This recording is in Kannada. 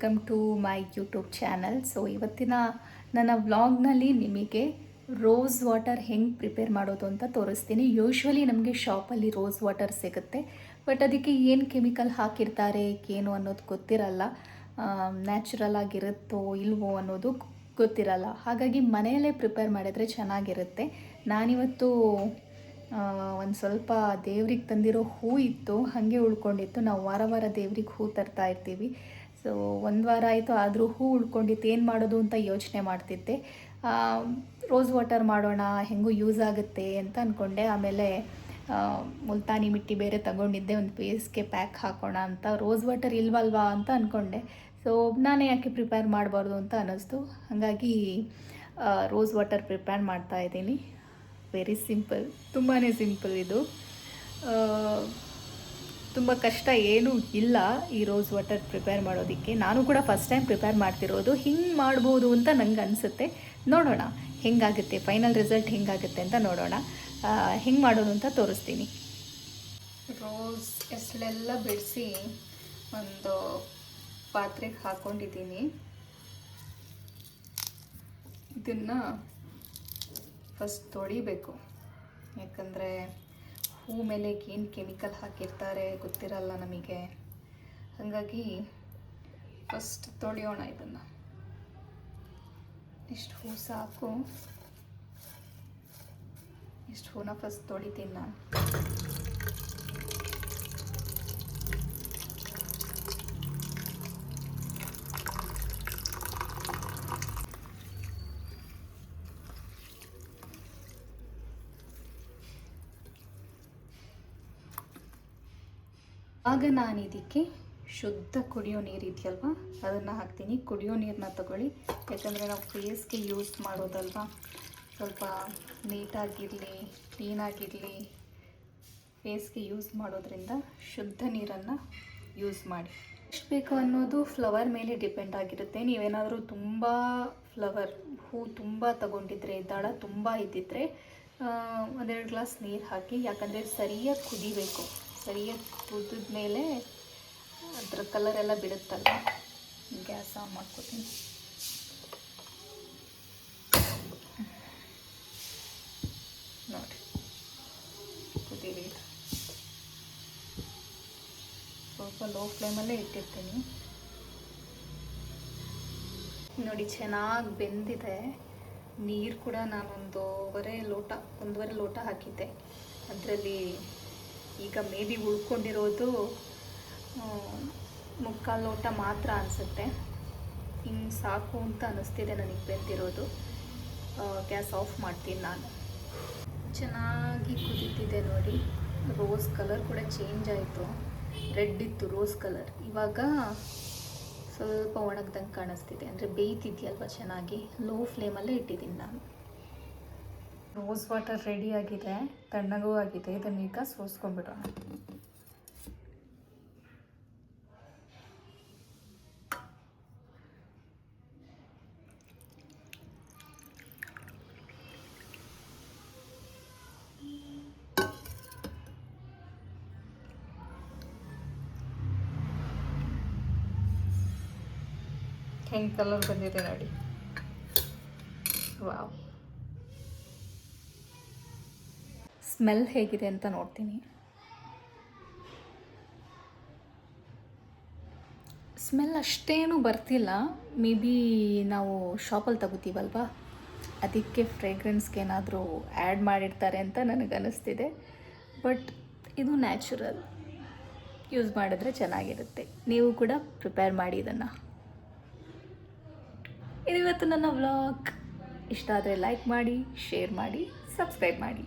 Welcome to my YouTube channel. So ಇವತ್ತಿನ ನನ್ನ ವ್ಲಾಗ್ನಲ್ಲಿ ನಿಮಗೆ ರೋಸ್ ವಾಟರ್ ಹೆಂಗೆ ಪ್ರಿಪೇರ್ ಮಾಡೋದು ಅಂತ ತೋರಿಸ್ತೀನಿ. ಯೂಶ್ವಲಿ ನಮಗೆ ಶಾಪಲ್ಲಿ ರೋಸ್ ವಾಟರ್ ಸಿಗುತ್ತೆ, ಬಟ್ ಅದಕ್ಕೆ ಏನು ಕೆಮಿಕಲ್ ಹಾಕಿರ್ತಾರೆ ಏನು ಅನ್ನೋದು ಗೊತ್ತಿರಲ್ಲ. ನ್ಯಾಚುರಲ್ ಆಗಿರುತ್ತೋ ಇಲ್ವೋ ಅನ್ನೋದು ಗೊತ್ತಿರಲ್ಲ. ಹಾಗಾಗಿ ಮನೆಯಲ್ಲೇ ಪ್ರಿಪೇರ್ ಮಾಡಿದರೆ ಚೆನ್ನಾಗಿರುತ್ತೆ. ನಾನಿವತ್ತು ಒಂದು ಸ್ವಲ್ಪ ದೇವ್ರಿಗೆ ತಂದಿರೋ ಹೂ ಇತ್ತು, ಹಾಗೆ ಉಳ್ಕೊಂಡಿತ್ತು. ನಾವು ವಾರ ವಾರ ದೇವ್ರಿಗೆ ಹೂ ತರ್ತಾ ಇರ್ತೀವಿ. ಸೊ ಒಂದು ವಾರ ಆಯಿತು, ಆದರೂ ಹೂ ಉಳ್ಕೊಂಡಿತ್ತು. ಏನು ಮಾಡೋದು ಅಂತ ಯೋಚನೆ ಮಾಡ್ತಿದ್ದೆ. ರೋಸ್ ವಾಟರ್ ಮಾಡೋಣ, ಹೆಂಗೂ ಯೂಸ್ ಆಗುತ್ತೆ ಅಂತ ಅಂದ್ಕೊಂಡೆ. ಆಮೇಲೆ ಮುಲ್ತಾನಿ ಮಿಟ್ಟಿ ಬೇರೆ ತಗೊಂಡಿದ್ದೆ, ಒಂದು ಫೇಸ್ಗೆ ಪ್ಯಾಕ್ ಹಾಕೋಣ ಅಂತ. ರೋಸ್ ವಾಟರ್ ಇಲ್ವಲ್ವಾ ಅಂತ ಅಂದ್ಕೊಂಡೆ. ಸೊ ನಾನೇ ಯಾಕೆ ಪ್ರಿಪೇರ್ ಮಾಡಬಾರ್ದು ಅಂತ ಅನ್ನಿಸ್ತು. ಹಾಗಾಗಿ ರೋಸ್ ವಾಟರ್ ಪ್ರಿಪೇರ್ ಮಾಡ್ತಾಯಿದ್ದೀನಿ. ವೆರಿ ಸಿಂಪಲ್, ತುಂಬಾ ಸಿಂಪಲ್ ಇದು. ತುಂಬ ಕಷ್ಟ ಏನೂ ಇಲ್ಲ ಈ ರೋಸ್ ವಾಟರ್ ಪ್ರಿಪೇರ್ ಮಾಡೋದಕ್ಕೆ. ನಾನು ಕೂಡ ಫಸ್ಟ್ ಟೈಮ್ ಪ್ರಿಪೇರ್ ಮಾಡ್ತಿರೋದು. ಹಿಂಗೆ ಮಾಡ್ಬೋದು ಅಂತ ನಂಗೆ ಅನಿಸುತ್ತೆ. ನೋಡೋಣ ಹೆಂಗಾಗುತ್ತೆ, ಫೈನಲ್ ರಿಸಲ್ಟ್ ಹೆಂಗಾಗುತ್ತೆ ಅಂತ ನೋಡೋಣ. ಹೆಂಗೆ ಮಾಡೋದು ಅಂತ ತೋರಿಸ್ತೀನಿ. ರೋಸ್ ಎಸ್ಳೆಲ್ಲ ಬಿಡಿಸಿ ಒಂದು ಪಾತ್ರೆಗೆ ಹಾಕ್ಕೊಂಡಿದ್ದೀನಿ. ಇದನ್ನು ಫಸ್ಟ್ ತೊಳಿಬೇಕು, ಯಾಕಂದರೆ ಹೂ ಮೇಲೆ ಏನು ಕೆಮಿಕಲ್ ಹಾಕಿರ್ತಾರೆ ಗೊತ್ತಿರಲ್ಲ ನಮಗೆ. ಹಾಗಾಗಿ ಫಸ್ಟ್ ತೊಳೆಯೋಣ ಇದನ್ನು. ಇಷ್ಟು ಹೂ ಸಾಕು, ಇಷ್ಟು ಹೂನ ಫಸ್ಟ್ ತೊಳಿತೀನಿ ನಾನು. ಆಗ ನಾನು ಇದಕ್ಕೆ ಶುದ್ಧ ಕುಡಿಯೋ ನೀರು ಇದೆಯಲ್ವ, ಅದನ್ನು ಹಾಕ್ತೀನಿ. ಕುಡಿಯೋ ನೀರನ್ನ ತಗೊಳ್ಳಿ, ಯಾಕಂದರೆ ನಾವು ಫೇಸ್ಗೆ ಯೂಸ್ ಮಾಡೋದಲ್ವ. ಸ್ವಲ್ಪ ನೀಟಾಗಿರಲಿ, ಕ್ಲೀನಾಗಿರಲಿ. ಫೇಸ್ಗೆ ಯೂಸ್ ಮಾಡೋದ್ರಿಂದ ಶುದ್ಧ ನೀರನ್ನು ಯೂಸ್ ಮಾಡಿ. ಎಷ್ಟು ಬೇಕು ಅನ್ನೋದು ಫ್ಲವರ್ ಮೇಲೆ ಡಿಪೆಂಡ್ ಆಗಿರುತ್ತೆ. ನೀವೇನಾದರೂ ತುಂಬ ಫ್ಲವರ್ ಹೂ ತುಂಬ ತಗೊಂಡಿದ್ರೆ, ದಳ ತುಂಬ ಇದ್ದಿದ್ರೆ ಒಂದೆರಡು ಗ್ಲಾಸ್ ನೀರು ಹಾಕಿ. ಯಾಕಂದರೆ ಸರಿಯಾಗಿ ಕುದಿಬೇಕು. ಸರಿಯಾಗಿ ಕುದಿದ ಮೇಲೆ ಅದರ ಕಲರೆಲ್ಲ ಬಿಡುತ್ತಲ್ಲ. ಗ್ಯಾಸ್ ಆನ್ ಮಾಡ್ಕೊತೀನಿ. ನೋಡಿ, ಕುದೀರಿ. ಸ್ವಲ್ಪ ಲೋ ಫ್ಲೇಮಲ್ಲೇ ಇಟ್ಟಿರ್ತೀನಿ. ನೋಡಿ, ಚೆನ್ನಾಗಿ ಬೆಂದಿದೆ. ನೀರು ಕೂಡ ನಾನು ಒಂದೂವರೆ ಲೋಟ ಹಾಕಿದ್ದೆ. ಅದರಲ್ಲಿ ಈಗ ಮೇ ಬಿ ಉಳ್ಕೊಂಡಿರೋದು 3/4 ಲೋಟ ಮಾತ್ರ ಅನಿಸುತ್ತೆ. ಹಿಂಗೆ ಸಾಕು ಅಂತ ಅನ್ನಿಸ್ತಿದೆ ನನಗೆ ಬೆಂದಿರೋದು. ಗ್ಯಾಸ್ ಆಫ್ ಮಾಡ್ತೀನಿ ನಾನು. ಚೆನ್ನಾಗಿ ಕುದೀತಿದೆ ನೋಡಿ. ರೋಸ್ ಕಲರ್ ಕೂಡ ಚೇಂಜ್ ಆಯಿತು. ರೆಡ್ ಇತ್ತು ರೋಸ್ ಕಲರ್, ಇವಾಗ ಸ್ವಲ್ಪ ಒಣಗ್ದಂಗೆ ಕಾಣಿಸ್ತಿದೆ. ಅಂದರೆ ಬೇಯ್ತಿದೆಯಲ್ವ ಚೆನ್ನಾಗಿ. ಲೋ ಫ್ಲೇಮಲ್ಲೇ ಇಟ್ಟಿದ್ದೀನಿ ನಾನು. ರೋಸ್ ವಾಟರ್ ರೆಡಿ ಆಗಿದೆ, ತಣ್ಣಗೂ ಆಗಿದೆ. ಇದನ್ನು ಈಗ ಸೋಸ್ಕೊಂಡ್ಬಿಡೋಣ. ಹೆಂಗೆ ಕಲರ್ ಬಂದಿದೆ ನೋಡಿ. ವಾವ್, ಸ್ಮೆಲ್ ಹೇಗಿದೆ ಅಂತ ನೋಡ್ತೀನಿ. ಸ್ಮೆಲ್ ಅಷ್ಟೇನು ಬರ್ತಿಲ್ಲ. ಮೇ ಬಿ ನಾವು ಶಾಪಲ್ಲಿ ತಗೋತೀವಲ್ವ, ಅದಕ್ಕೆ ಫ್ರೇಗ್ರೆನ್ಸ್ಗೆ ಏನಾದರೂ ಆ್ಯಡ್ ಮಾಡಿರ್ತಾರೆ ಅಂತ ನನಗನ್ನಿಸ್ತಿದೆ. ಬಟ್ ಇದು ನ್ಯಾಚುರಲ್. ಯೂಸ್ ಮಾಡಿದ್ರೆ ಚೆನ್ನಾಗಿರುತ್ತೆ. ನೀವು ಕೂಡ ಪ್ರಿಪೇರ್ ಮಾಡಿ ಇದನ್ನು. ಇದು ಇವತ್ತು ನನ್ನ ವ್ಲಾಗ್. ಇಷ್ಟ ಆದರೆ ಲೈಕ್ ಮಾಡಿ, ಶೇರ್ ಮಾಡಿ, ಸಬ್ಸ್ಕ್ರೈಬ್ ಮಾಡಿ.